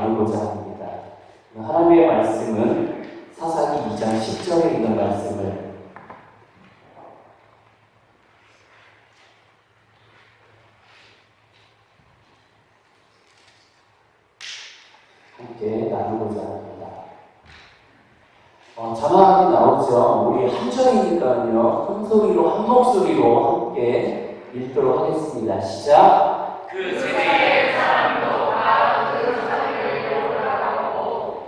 나누고자 합니다. 하나님의 말씀은 사사기 2장 10절에 있는 말씀을 함께 나누고자 합니다. 자막이 나오죠. 우리 한 절이니까요. 큰 소리로, 한 목소리로 함께 읽도록 하겠습니다. 시작! 그 세대의 사람도 다 그 사실을 요구하고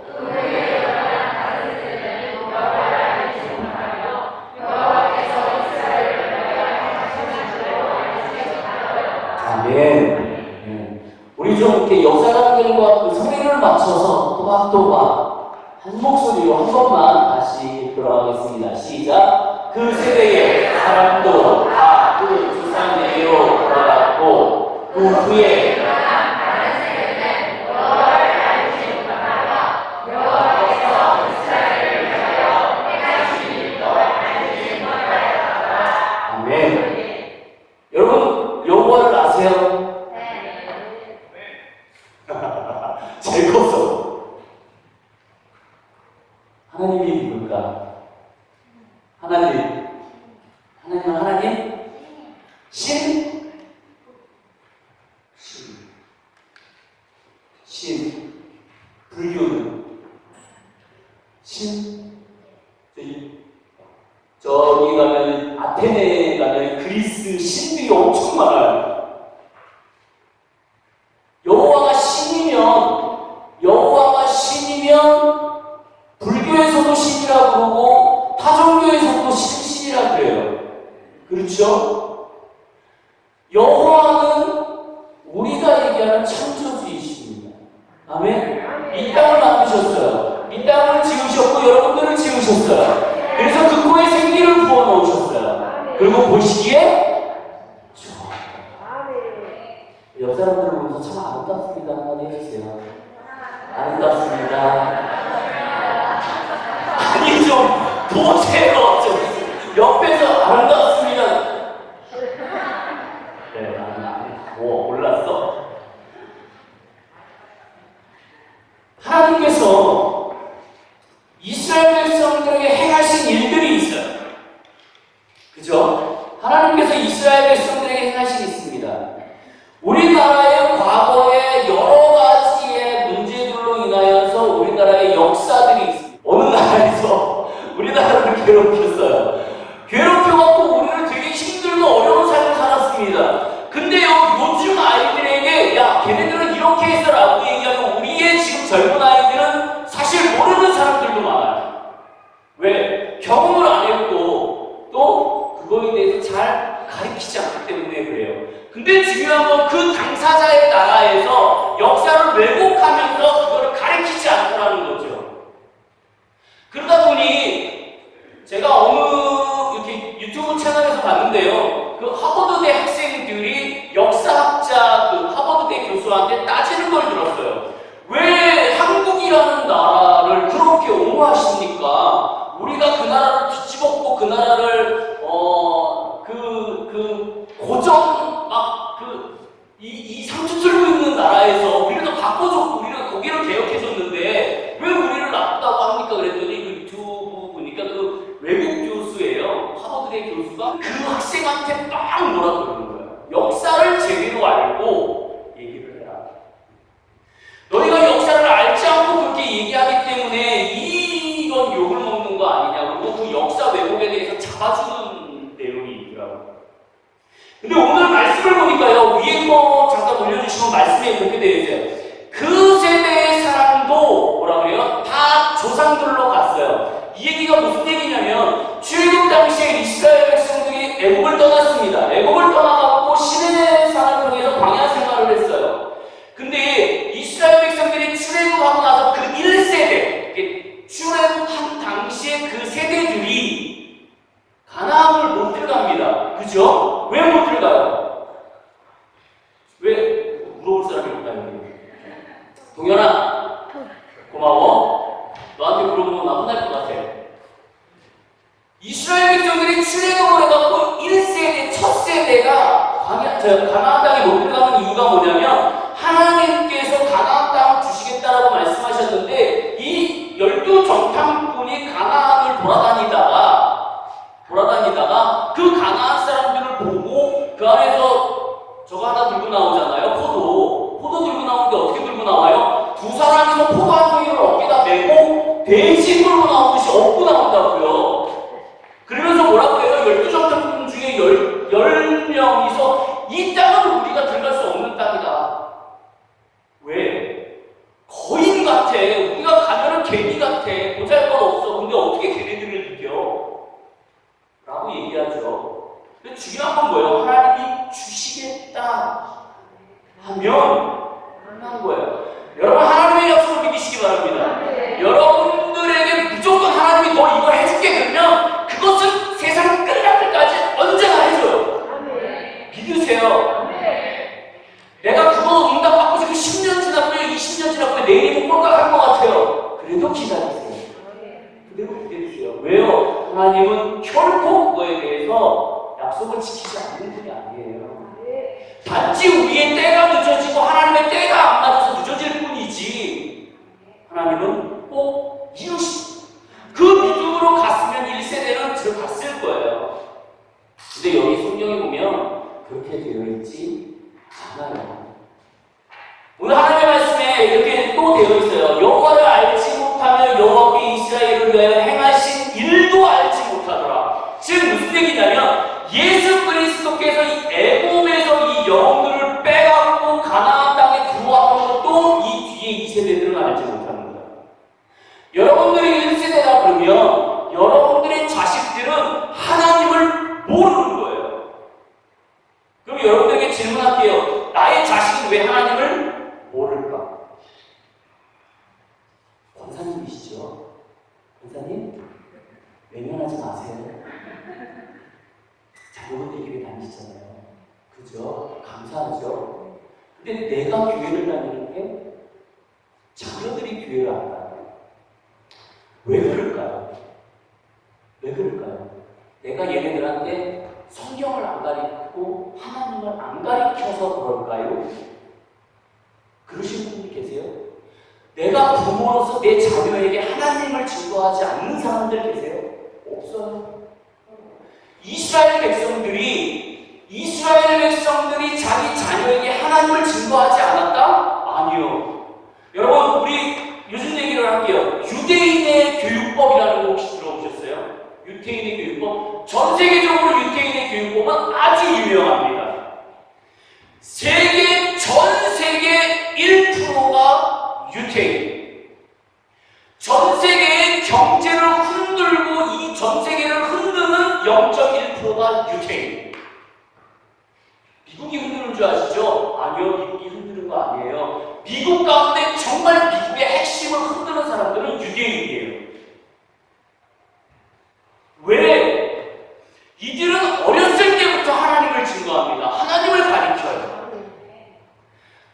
그에게 일어난 다른 세대는 여호와를 알지 못하며 여호와께서 이스라엘을 위하여 하신 대로 알지 못하였다. 아멘. 우리 좀 이렇게 역사관들과 그 소리를 맞춰서 또박또박 한 목소리로 한 번만 다시 돌아가겠습니다. 시작! 그 세대의 사람도 다 그 조상에게로 돌아갔고 그 후에 다른 세대는 여호와를 알지 못하며 여호와께서 이스라엘을 위하여 행하신 일도 알지 못하였다. 아멘. 여러분 여호와를 아세요? 제거서 하나님이 누굴까? 하나님은 하나님? 신? 불교는? 신? 저기 가면 아테네에 가면 그리스 신들이 엄청 많아요. 여호와가 신이면 불교에서도 신이라고 그러고 타종교에서도 신이라고 그래요. 그렇죠? 여호와는 우리가 얘기하는 창조주이십니다. 아멘? 이 땅을 만드셨어요. 이 땅을 지으셨고 여러분들을 지으셨어요. 그래서 그 코에 생기를 부어놓으셨어요. 그리고 보시기에 좋아요. 옆 사람들을 보면서 참 아름답습니다 한마디 해주세요. 아름답습니다. 아니 좀 보세요. 좀 옆에서 아름답습니다. 네, 나는 몰랐어. 하나님께서 이스라엘 백성들에게 행하신 일들이 있어요. 그죠? 하나님께서 이스라엘 백성들에게 행하신 일이 있습니다. 우리나라의 과거의 여러 가지의 문제들로 인하여서 우리나라의 역사들이 있습니다. 어느 나라에서 우리나라를 괴롭혔어요. 괴롭혀갖고 우리를 되게 힘들고 어려운 삶을 살았습니다. 근데요, 요즘 아이들에게 야, 걔네들은 이렇게 했어 라고 얘기하면 우리의 지금 젊은 아이들은 사실 모르는 사람들도 많아요. 왜? 경험을 안 했고 또 그거에 대해서 잘 가르치지 않기 때문에 그래요. 근데 중요한 건 그 당사자의 나라에서 역사를 왜곡하면서 그거를 가르치지 않더라는 거죠. 그러다 보니 제가 어느 이렇게 유튜브 채널에서 봤는데요. 그 하버드대 학생들이 역사학자 그 하버드대 교수한테 따지는 걸 들었어요. 왜 한국이라는 나라를 그렇게 옹호하십니까? 우리가 그 나라를 뒤집었고 그 나라를 고전 이 상투 틀고 있는 나라에서 우리를 더 바꿔줬고 우리가 거기를 개혁해줬는데 왜 우리를 나쁘다고 합니까? 그랬더니 그 유튜브 보니까 그 외국 교수예요. 하버드대 교수가 그 학생한테 빵 뭐라 그러는 거예요. 역사를 제대로 알고 얘기를 해라. 너희가 역사를 알지 않고 그렇게 얘기하기 때문에 이건 욕을 먹는 거 아니냐. 그리고 그 역사 왜곡에 대해서 잡아주는 내용이 있더라고요. 근데 오늘 말씀을 보니까요, 위에 거 잠깐 올려주시면 말씀에 그렇게 되어 있어요. 그 세대의 사람도 뭐라 그래요? 다 조상들로 갔어요. 이 얘기가 무슨 얘기냐면 출애굽 당시에 이스라엘 백성들이 애국을 떠났습니다. 애국을 떠나갖고 시내 산을 통해서 광야 생활을 했어요. 근데 이스라엘 백성들이 출애굽하고 나서 그 1세대, 출애굽한 당시에 그 세대들이 가나안을 못 들어갑니다. 그죠? 왜 못 들어가요? 왜? 물어볼 사람이 없다요. 동현아, 고마워. 너한테 물어보면 나 혼날 것 같아. 이스라엘 백성들이 출애굽을 해갖고 1세대, 첫 세대가 가나안 땅에 못 들어가는 이유가 뭐냐면 하나님께서 가나안 땅을 주시겠다라고 하면 끝난 거예요. 여러분, 하나님의 약속을 믿으시기 바랍니다. 여러분들에게 무조건 하나님이 너 이거 해줄게 그러면 그것은 세상 끝날 때까지 언제나 해줘요. 믿으세요. 내가 그거 응답받고 지금 10년 지났고요, 20년 지났고요, 내일이 꼴깍할 것 같아요. 그래도 기다리세요. 그대로 기다리세요. 왜요? 하나님은 결코 그거에 대해서 약속을 지키지 않는 분이 아니에요. 단지 우리의 때가 늦어지고 하나님의 때가 안 맞아서 늦어질 뿐이지 하나님은 꼭 이루시고 그 믿음으로 갔으면 1세대는 들어갔을 거예요. 근데 여기 성경에 보면 그렇게 되어 있지 않아요. 오늘 하나님의 말씀에 이렇게 또 되어 있어요. 여호와를 알지 못하며 여호와께 이스라엘을 위하여 행하신 일도 알지 못하더라. 지금 무슨 얘기냐면 예수 그리스도께서 이 애굽에서 이 영혼들을 빼갖고 가나안 땅에 들어왔던 것도 이 뒤에 2세대들은 알지 못하는 거예요. 여러분들이 1세대다 그러면 여러분들의 자식들은 하나님을 모르는 거예요. 그럼 여러분들에게 질문할게요. 나의 자식은 왜 하나님을 모를까? 권사님이시죠? 권사님? 외면하지 마세요. 자녀분들 교회 다니시잖아요. 그죠? 감사하죠? 근데 내가 교회를 다니는데 자녀들이 교회를 안 가요. 왜 그럴까요? 왜 그럴까요? 내가 얘네들한테 성경을 안 가르치고 하나님을 안 가르쳐서 그럴까요? 그러신 분이 계세요? 내가 부모로서 내 자녀에게 하나님을 증거하지 않는 사람들 계세요? 없어요. 이스라엘 백성들이 자기 자녀에게 하나님을 증거하지 않았다? 아니요. 여러분, 우리 요즘 얘기를 할게요. 유대인의 교육법이라는 거 혹시 들어보셨어요? 유대인의 교육법? 전 세계적으로 유대인의 교육법은 아주 유명합니다. 전 세계 1%가 유대인. 전 세계의 경제를 흔들고 이 전 세계를 흔드는 0.1%가 유대인. 미국이 흔드는 줄 아시죠? 아니요, 미국이 흔드는 거 아니에요. 미국 가운데 정말 미국의 핵심을 흔드는 사람들은 유대인이에요. 왜? 이들은 어렸을 때부터 하나님을 증거합니다. 하나님을 가르쳐요.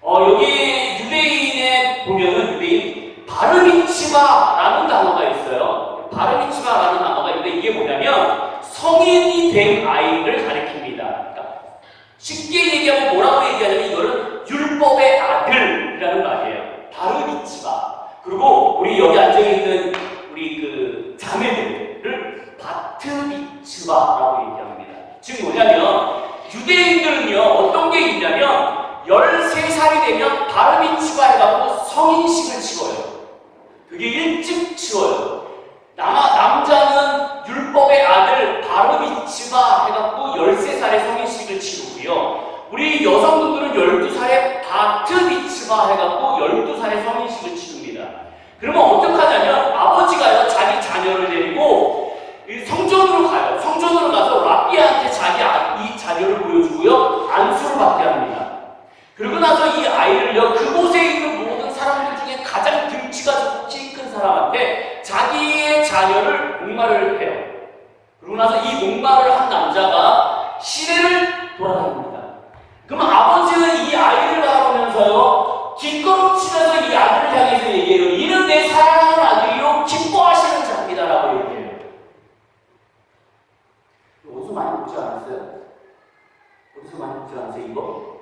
여기 유대인에 보면은 유대인 바르미츠바라는 단어가 있어요. 바르미츠바라는 단어가 있는데 이게 뭐냐면 성인이 된 아이를 가리킵니다. 그러니까 쉽게 얘기하면 뭐라고 얘기하냐면 이거는 율법의 아들이라는 말이에요. 바르미츠바. 그리고 우리 여기 앉아있는 우리 그 자매들을 바트미츠바라고 얘기합니다. 즉 뭐냐면 유대인들은요 어떤 게 있냐면 13살이 되면 바르미츠바 해갖고 성인식을 치러요. 그게 일찍 치러요. 남자는 율법의 아들 바르미츠바 해갖고 13살에 성인식을 치르고요. 우리 여성분들은 12살에 바트미츠바 해갖고 12살에 성인식을 치릅니다. 그러면 어떡하냐면 아버지가요 자기 자녀를 데리고 성전으로 가요. 성전으로 가서 랍비한테 이 자녀를 보여주고요. 안수를 받게 합니다. 그러고 나서 이 아이를요 그곳에 있는 모든 사람들 중에 가장 등치가 큰 사람한테 자기의 자녀를 목마를 해요. 그러고 나서 이 목마를 한 남자가 시내를 돌아다닙니다. 그럼 아버지는 이 아이를 바라보면서요 뒷걸음치면서 이 아들을 향해서 얘기해요. 이는 내 사랑하는 아들이요 기뻐하시는 자입니다라고 얘기해요. 어디서 많이 보지 않았어요? 어디서 많이 보지 않았어요 이거?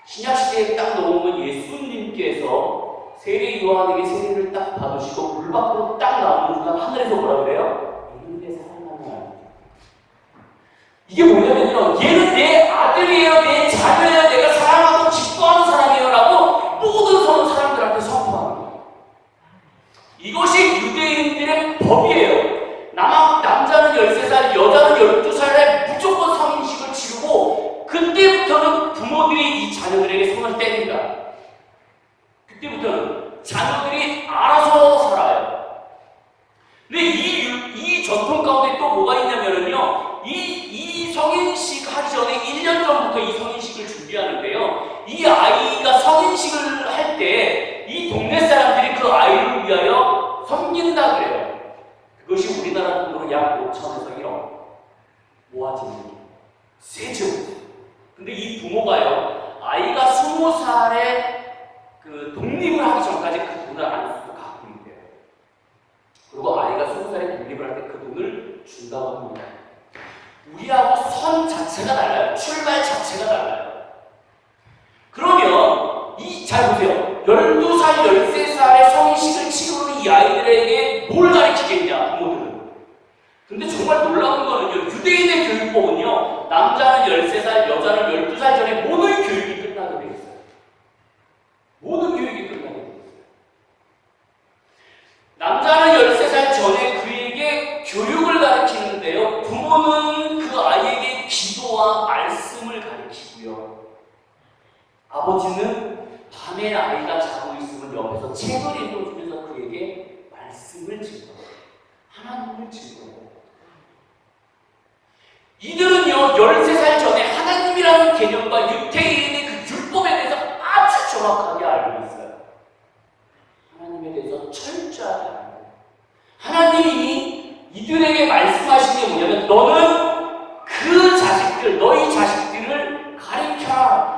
신약시대에 딱 넘어오면 예수님께서 세례 요한에게 세례를 딱 받으시고 물 밖으로 딱 나오는 순간 하늘에서 뭐라 그래요? 얘는 내 사랑하는 아들. 이게 뭐냐면요 얘는 내 아들이에요, 내 자녀예요, 내가 사랑하고 기뻐하는 사람이에요 라고 모든 사람들한테 선포하는 거예요. 이것이 유대인들의 법이에요. 남자는 13살, 여자는 12살에 무조건 성인식을 치르고 그때부터는 부모들이 이 자녀들에게 손을 뗍니다. 그때부터는 자녀들이 알아서 살아요. 근데 이 전통 가운데 또 뭐가 있냐면요, 이 성인식 하기 전에 1년 전부터 이 성인식을 준비하는데요. 이 아이 모아지는 세죠. 근데 이 부모가요, 아이가 20살에 그 독립을 하기 전까지 그 돈을 안 쓰고 갖고 있대요. 그리고 아이가 20살에 독립을 할 때 그 돈을 준다고 합니다. 우리하고 선 자체가 달라요. 출발 자체가 달라요. 그러면 잘 보세요. 12살, 13살에 성인식을 치르는 이 아이들에게 뭘 가르치겠냐, 부모들은. 근데 정말 놀라운 거는요, 유대인의 교육법은요, 남자는 13살, 여자는 12살 전에 모든 교육이 끝나게 돼 있어요. 모든 교육이 끝나게 돼 있어요. 남자는 13살 전에 그에게 교육을 가르치는데요, 부모는 그 아이에게 기도와 말씀을 가르치고요. 아버지는 밤에 아이가 자고 있으면 옆에서 책을 읽어주면서 그에게 말씀을 증거해요. 하나님을 증거해요. 이들은요, 13살 전에 하나님이라는 개념과 유대인의 그 율법에 대해서 아주 정확하게 알고 있어요. 하나님에 대해서 철저하게 알아요. 하나님이 이들에게 말씀하신 게 뭐냐면, 너는 그 자식들, 너희 자식들을 가르쳐라.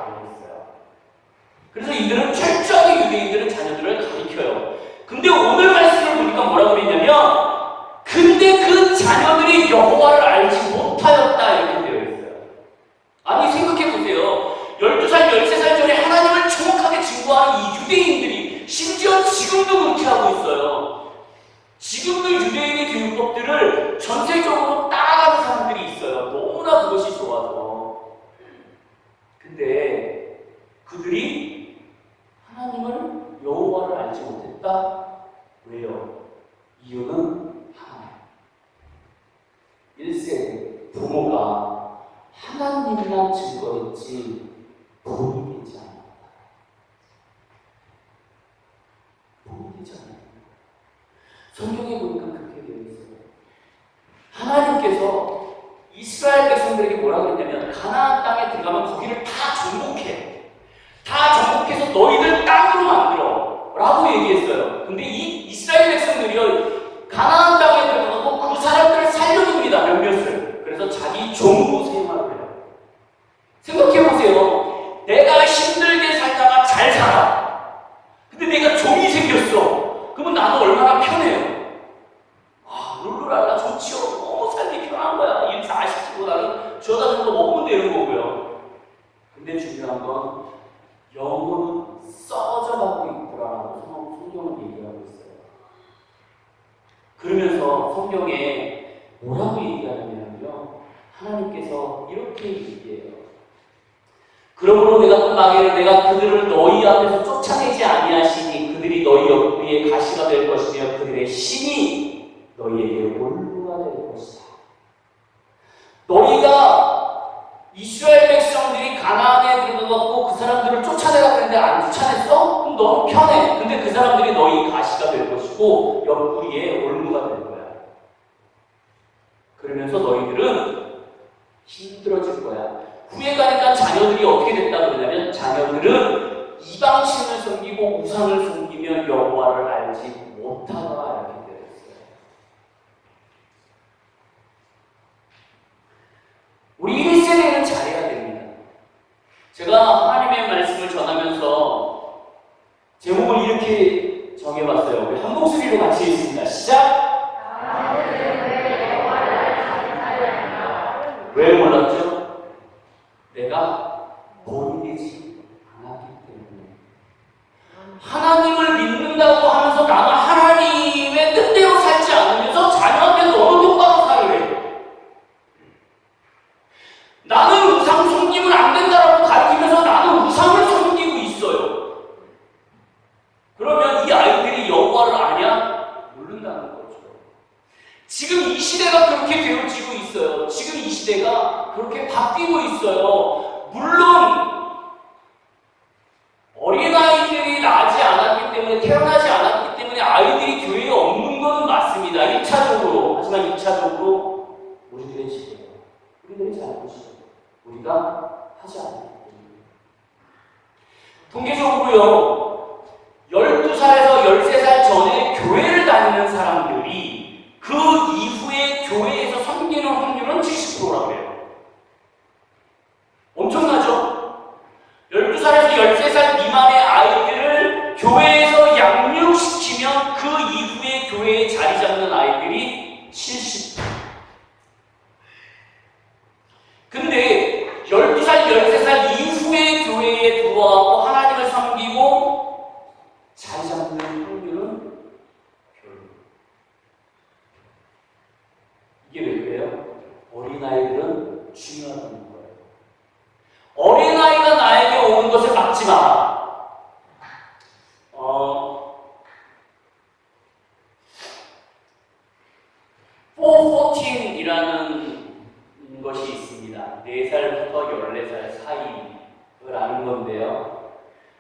그래서 이들은 철저하게 유대인들은 자녀들을 가르쳐요. 근데 오늘 말씀을 보니까 뭐라고 그랬냐면, 근데 그 자녀들이 여호와를 알지 못하였다 이렇게 되어 있어요. 아니 생각해보세요. 12살, 13살 전에 하나님을 정확하게 증거하는 이 유대인들이 심지어 지금도 그렇게 하고 있어요. 지금도 유대인의 교육법들을 전세적으로 따라가는 사람들이 있어요. 너무나 그것이 좋아서. 근데 그들이 하나님을 여호와를 알지 못했다? 왜요? 이유는 하나님. 1세대 부모가 하나님만 증거했지 본인이 되지 않았다. 본인이 되지 않았다. 성경에 보니까 그렇게 되어 있어요. 하나님께서 이스라엘 백성들에게 뭐라고 했냐면, 가나안 땅에 들어가면 거기를 다 정복해. 다 정복해서 너희들 땅으로 만들어 라고 얘기했어요. 근데 이 이스라엘 백성들이요, 가나안 땅에 들어가고 그 사람들을 살려줍니다. 몇몇을. 그래서 자기 종으로 생활을 해요. 생각해보세요. 내가 힘들게 살다가 잘 살아. 근데 내가 종이 생겼어. 그러면 나도 얼마나 편해요. 아, 룰루랄라 좋지요. 너무 살기 편한 거야. 일 다 시키고 나는 주워다 준 거 먹으면 되는 거고요. 근데 중요한 건 영혼은 썩어져 가고 있구나라고 성경은 얘기하고 있어요. 그러면서 성경에 뭐라고 얘기하냐면요, 하나님께서 이렇게 얘기해요. 그러므로 내가 그들을 너희 앞에서 쫓아내지 아니하시니 그들이 너희 옆구리에 가시가 될 것이며 그들의 신이 너희에게 올무가 될 것이다. 너희가 이스라엘 백성들이 가나안에 들어가고 그 사람들을 쫓아내라고 했는데 안 쫓아냈어? 그럼 너무 편해. 근데 그 사람들이 너희 가시가 될 것이고 옆구리에 올무가 될 거야. 그러면서 너희들은 힘들어질 거야. 후에 가니까 자녀들이 어떻게 됐다 그러냐면, 자녀들은 이방신을 섬기고 우상을 섬기며 여호와를 알지 못하더라 이렇게 되어 있어요. 우리 1세대는 잘해야 됩니다. 제가 하나님의 말씀을 전하면서 제목을 이렇게 정해봤어요. 우리 한 목소리로 같이 읽습니다. 시작! 왜 몰랐죠? 내가 본이 되지 않았기 때문에. 하나님을 믿는다고 하면서 나는 하나님의 뜻대로 살지 않으면서 자녀한테 너무 똑바로 살래. 나는 우상 섬기면 안 된다라고 가르치면서 나는 우상을 섬기고 있어요. 그러면 이 아이들이 여호와를 아냐? 모른다는 거죠. 지금 이 시대가 그렇게 되어지고 있어요. 지금 이 시대가 그렇게 바뀌고 있어요. 물론 어린아이들이 나지 않았기 때문에, 태어나지 않았기 때문에 아이들이 교회에 없는 것은 맞습니다. 1차적으로. 하지만 2차적으로 우리들의 지혜예요. 우리들의 잘못이에요. 우리가 하지 않았기 때문에. 통계적으로요, 12살에서 13살 전에 교회를 다니는 사람들이 그 이후에 교회에서 섬기는 확률은 70%라고 해요. 13살 미만의 아이들을 교회에서 양육시키면 그 이후에 교회에 자리 잡는 아이들이 70%. 근데 12살, 13살 이후에 교회에 들어와서 하나님을 섬기고 자리 잡는 확률은 별로. 이게 왜 그래요? 어린아이들은 중요하다는 거예요. 어린아이가 나에게 오는 것을 막지 마라. 414이라는 것이 있습니다. 4살부터 14살 사이를 아는 건데요.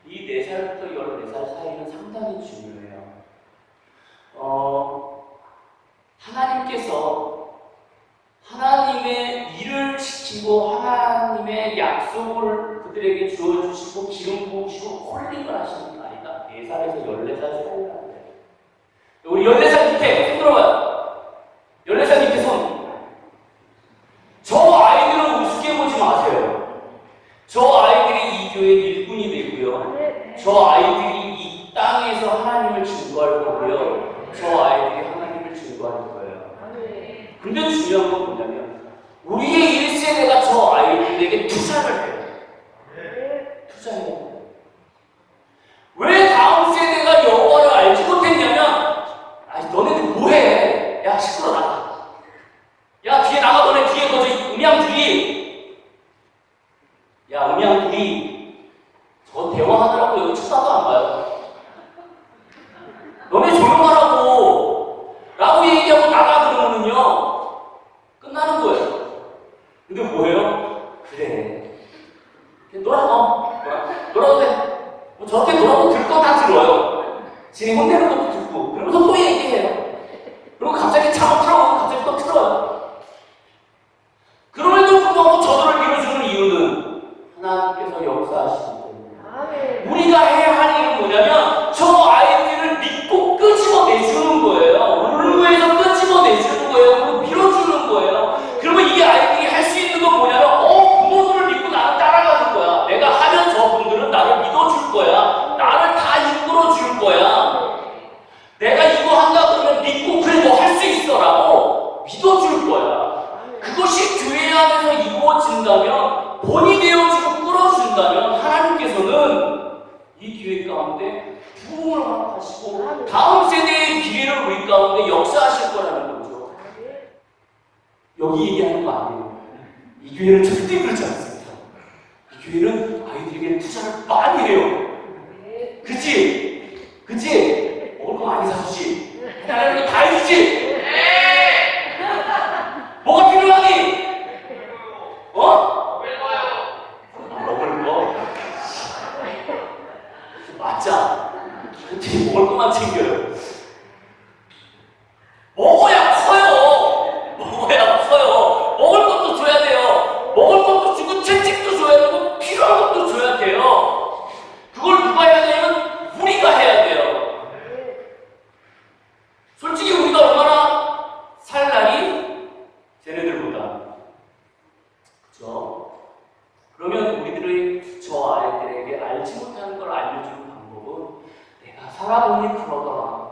이 4살부터 14살 사이는 상당히 중요해요. 하나님께서 하나님의 일을 시키고 하나님의 약속을 그들에게 주어주시고 기름 부으시고 콜링을 하시는 나이가 4살에서 14살 사이라는 거예요. 우리 14살 밑에 손 들어봐요. 14살 밑에 손. 저 아이들은 우습게 보지 마세요. 저 아이들이 이 교회의 일꾼이 되고요. 저 아이들이 이 땅에서 하나님을 증거할 거고요. 저 아이들이 하나님을 증거할 거예요. 근데 중요한 건 뭐냐면 우리의 1세대가 저 아이들에게 투자를 해요. 투자해요. 왜 다음 세대가 여호와를 알지 못했냐면 너네들 뭐해? 야 시끄러 나가. 야 뒤에 나가. 너네 뒤에 거저 음양들이. 야 음양들이 저 대화하느라고 여기 쳐다도 안 봐요. 너네 조용하라고 라고 얘기하고 나가 그러면은요 끝나는 거예요. 근데 뭐예요? 그래 놀아도 돼. 뭐 저렇게 놀아도 들 거 다 들어요. 지네 혼내는 것도 듣고 그러면서 또 얘기해요. 그리고 갑자기 잠을 틀어보고 갑자기 또 틀어요. 그럼에도 불구하고 저들을 밀어주는 이유는 하나님께서 역사하시기 때문에. 우리가 해야 할 일은 뭐냐면 저 아이들을 믿고 끄집어내주는 거예요. 울무에서 끄집어내주는 거예요. 그리고 밀어주는 거예요. 그러면 이 아이들이 할 수 있는 건 뭐냐면 부모들을 믿고 나는 따라가는 거야. 내가 하면 저분들은 나를 믿어줄 거야. 나를 다 이끌어줄 거야. 내가 이거 한다 그러면 믿고 그래 너 할 수 있어라고 믿어줄 거야. 그것이 교회 안에서 이루어진다면 본이 되어지고 끌어준다면 하나님께서는 이 교회 가운데 부흥을 허락하시고 다음 세대의 기회를 우리 가운데 역사하실 거라는 거죠. 여기 얘기하는 거 아니에요. 이 교회는 절대 그렇지 않습니다. 이 교회는 아이들에게 투자를 많이 해요. 그치? 그치? 먹을 거 많이 사주지? 하나님은 다 해주지? 뭐가 필요하니? 먹을 거? 맞자. 근데 먹을 것만 챙겨요. 먹어야 커요. 먹을 것도 줘야 돼요. 먹을 것도 주고 채찍도 줘야 되고 필요한 것도 줘야 돼요. 그걸 누가 해야 되냐면 우리가 해야 돼요. 솔직히 우리가 얼마나 살 날이 쟤네들보다. 그죠? 그러면 우리들의 저 아이들에게 알지 못하는 걸 알려주는 방법은 내가 살아보니 그러더라.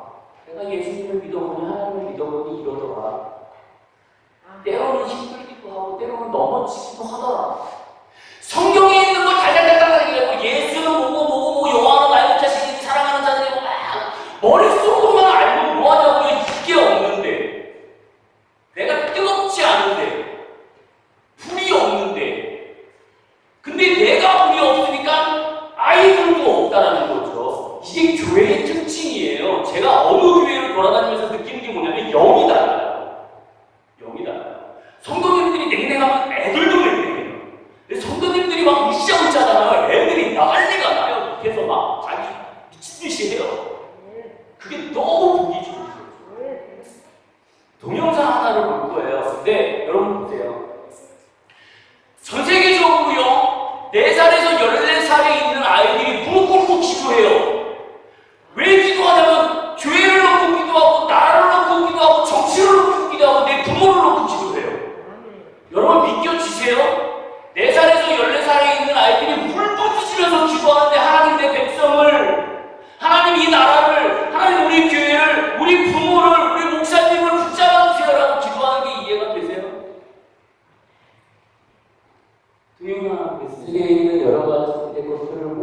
내가 예수님을 믿어보니 하나님을 믿어보니 이러더라. 때로는 힘들기도 하고 때로는 넘어지기도 하더라. 성경에 있는 걸 달달달달 얘기하고 예수는 뭐고 여호와는 나의 자식이 사랑하는 자들이고 막 머릿속으로만 알고 뭐하냐고요. 이게 없는데 내가 뜨겁지 않은데 불이 없는데 근데 내가 불이 없으니까 아이들도 없다라는 거죠. 이게 교회의 특징이에요. 제가 어느 교회를 돌아다니면서 느끼는 게 뭐냐면 영이 달라요. 성도님들이 냉랭하면 애들도 냉랭해요. 근데 성도님들이 막 으쌰으쌰하잖아요. 애들이 난리가 나요.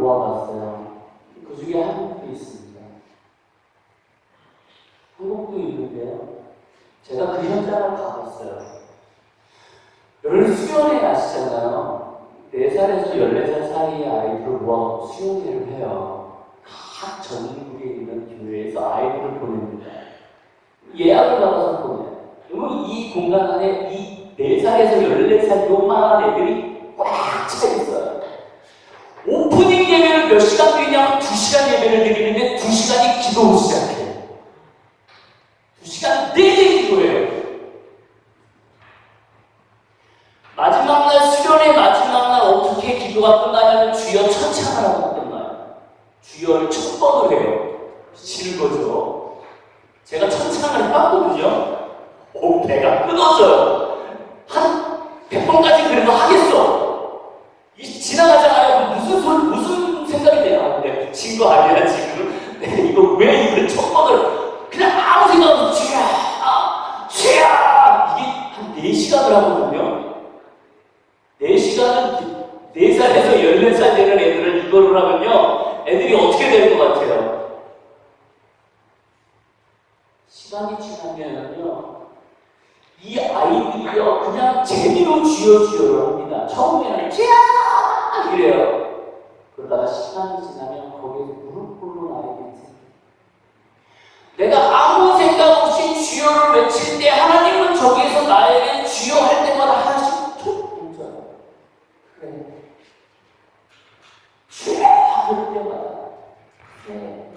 모아봤어요. 그 중에 한국도 있습니다. 한국도 있는데요. 제가 그 현장을 가봤어요. 여러분 수련회 아시잖아요. 4살에서 14살 사이의 아이들을 모아서 수련회를 해요. 각 전국에 있는 교회에서 아이들을 보냅니다. 예약을 받아서 보내요. 그러면 이 공간 안에 이 4살에서 14살 요만한 애들이 꽉 차 있어요. 오프닝 예배를 몇 시간 드리냐면 2시간 예배를 드리는데 2시간이 기도로 시작해요. 2시간 내내 기도해요. 마지막 날 수련회 마지막 날 어떻게 기도가 끝나냐면 주여 천창을 하고 끝나요. 주여를 1000번을 해요. 미치는 거죠. 제가 천창을 해봤거든요. 배가 끊어져요. 한 100번까지 그래도 하겠어. 지나가잖아요. 무슨 생각이 돼요? 내가 미친 거 아니야 지금? 이거 왜 이걸 1000번을 그냥 아무 생각 없이 쥐야 이게 한 4시간을 하거든요. 4시간은 4살에서 14살 되는 애들을 이거를 하면요 애들이 어떻게 될 것 같아요? 시간이 지나면요 이 아이들이요 그냥 재미로 쥐어쥐어를 합니다. 처음에는 쥐야 이래요. 그러다가 시간이 지나면 거기에서 무릎 꿇는 아이들이 생겨요. 내가 아무 생각 없이 주여를 외칠 때 하나님은 저기에서 나에게 주여 할 때마다 하나씩 툭 던져요. 그래. 주여 할 때마다. 그래.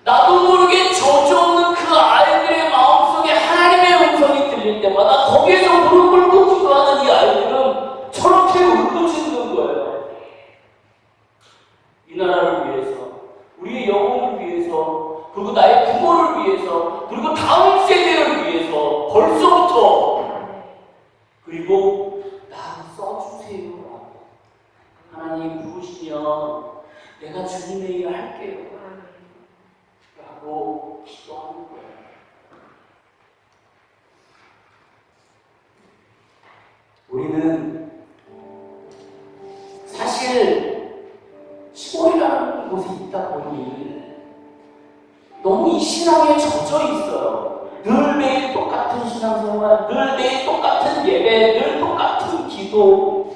나도 모르게 저주없는 그 아이들의 마음속에 하나님의 음성이 들릴 때마다 거기에서 무릎을 꿇고 기도하는 이 아이들은 저렇게 울부짖는 거예요. 이 나라를 위해서, 우리의 영혼을 위해서, 그리고 나의 부모를 위해서, 그리고 다음 세대를 위해서 벌써부터 그리고 나를 써주세요. 하나님 부르시면 내가 주님의 일을 할게요. 라고 기도하는 거예요. 우리는 사실 시골이라는 곳에 있다 보니 너무 이 신앙에 젖어 있어요. 늘 매일 똑같은 신앙생활, 늘 매일 똑같은 예배, 늘 똑같은 기도.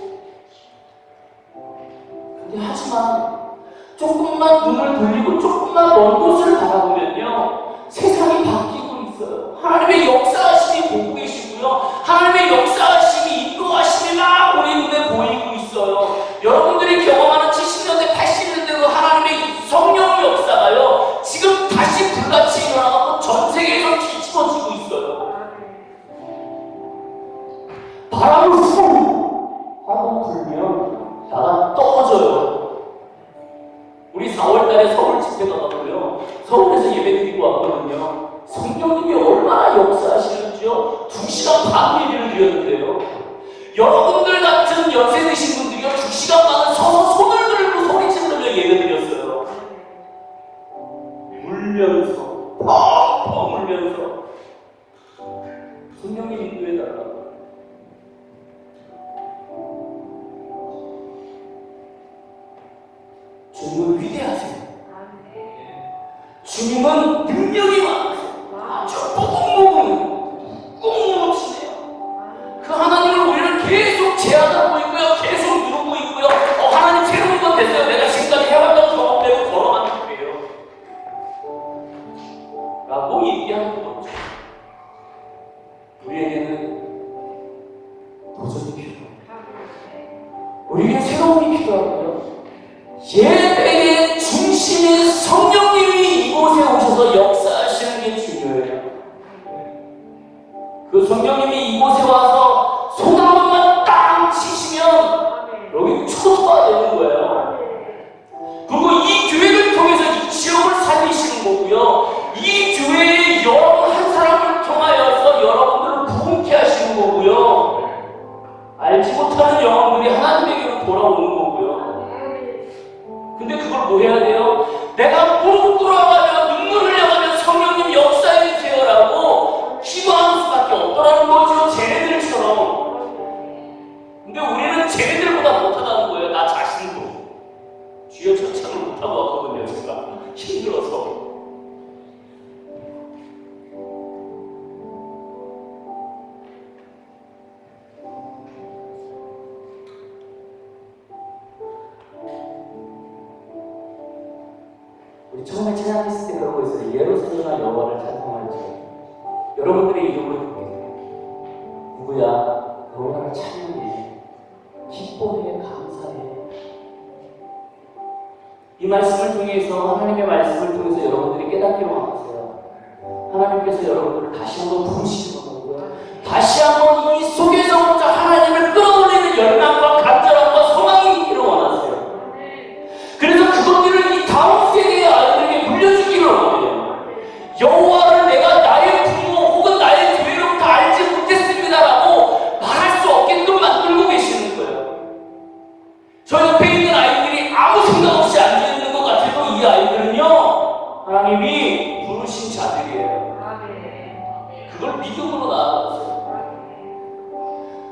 근데 하지만 조금만 눈을 돌리고 조금만 먼 곳을 바라보면요 세상이 바뀌고 있어요. 하나님의 역사하심이 보고 계시고요 하나님의 역사하심이 인도하심이 막 우리 눈에 보이고 있어요. 여러분들이 경험하는 70년대 80년대 그 하나님의 성령 역사가요 지금 다시 불같이 일어나고 전 세계에서 뒤집어지고 있어요. 바람을 후 하고 불면 나가 떨어져요. 우리 4월달에 서울 집회 가봤고요. 서울에서 예배 드리고 왔거든요. 성령님이 얼마나 역사하시는지요. 2시간 반 예배를 드렸는데요. 여러분들 같은 연세 드신 분들이요 2시간 반은 서서 손을 들고 소리 지르며 예배 드렸어요. 울면서 펑펑 울면서 성령님 인도해달라고. 주님은 위대하세요. 주님은 능력이 많으세요. 아주 뽕뽕뽕 꽁 넘치네요. 그 하나님을 우리는 계속 제한하고 있고요. 계속 누르고 있고요. 하나님 새로운 건 됐어요. 내가 지금까지 해왔던 경험대로 걸어가는 거예요. 라고 얘기하는 거죠. 우리에게는 도전이 필요합니다. 우리에게 새로움이 필요하고요. 예배의 중심인 성령님이 이곳에 오셔서 역사하시는 게 중요해요. 그 성령님이 이곳에 와서 손 한 번만 딱 치시면 여기 초토화 되는 거예요. 그리고 이 교회를 통해서 이 지역을 살리시는 거고요. 이 교회의 여러분 한 사람을 통하여서 여러분들을 부흥케 하시는 거고요. 알지 못하는 영혼들이 하나님에게로 돌아오는 거고요. 근데 그걸 뭐 해야 돼요? 내가 무릎 꿇어가며 눈물을 흘려가며 성령님 역사해주세요라고 기도하는 수밖에 없더라는 거죠. 쟤네들처럼. 근데 우리는 쟤네들보다 못하다는 거예요. 나 자신도. 힘들어서. 우리 처음에 찬양했을 때 그러고 있어요. 예루살렘아 여호와를 찬송하지. 여러분들의 이름을 부르세요. 누구야? 여호와를 찬양해. 기뻐해. 감사해. 이 말씀을 통해서, 하나님의 말씀을 통해서 여러분들이 깨닫기로 하세요. 하나님께서 여러분들을 다시 한번 부르시는 거고요. 다시 한번 이 속에서부터 하나님을 끌어올리는 열망과 간절함과 소망이 있기를 원하세요. 그래서 그것들을 이 다음 세대의 아이들에게 물려주기를 원해요. 여호와를 내가 나의 부모 혹은 나의 교회로부터 알지 못했습니다라고 말할 수 없게끔 만들고 계시는 거예요. 저 옆에 있는 아이들이 아무 생각 없이 앉아있는 것 같아도 이 아이들은요, 하나님이 부르신 자들이에요. 그걸 믿음으로 나아가세요.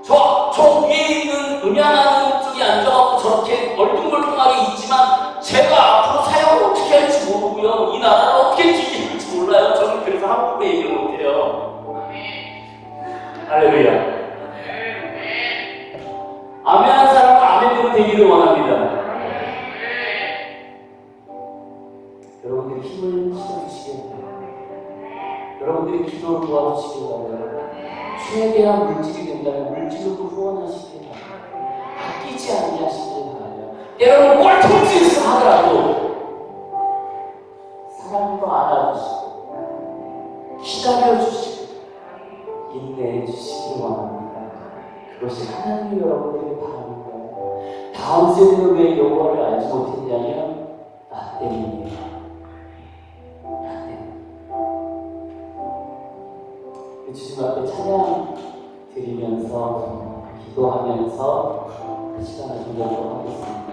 저 위에 있는 음양하는 쪽에 앉아갖고 저렇게 얼뚱멀뚱하게 있지만 제가 앞으로 사역을 어떻게 할지 모르고요. 이 나라를 어떻게 뒤집을지 몰라요. 저는 그래서 함부로 얘기 못해요. 할렐루야. 아멘 한 사람은 아멘대로 되기를 원합니다. 여러분들이 힘을 실어주시기 바랍니다. 여러분들이 기도를 도와주시기 바랍니다. 최대한 물질이 된다면 물질로도 후원하시기 바랍니다. 아끼지 아니하시기 바랍니다. 때로는 꼴통짓을 하더라도 사랑으로 안아주시고 기다려주시고 인내해 주시기 원합니다. 그것이 하나님이 여러분들의 바람인 거예요. 다음 세대는 왜 여호와를 알지 못했냐면 나 때문이에요. 나 때문에. 주님 앞에 찬양 드리면서 기도하면서 그 시간을 보내도록 하겠습니다.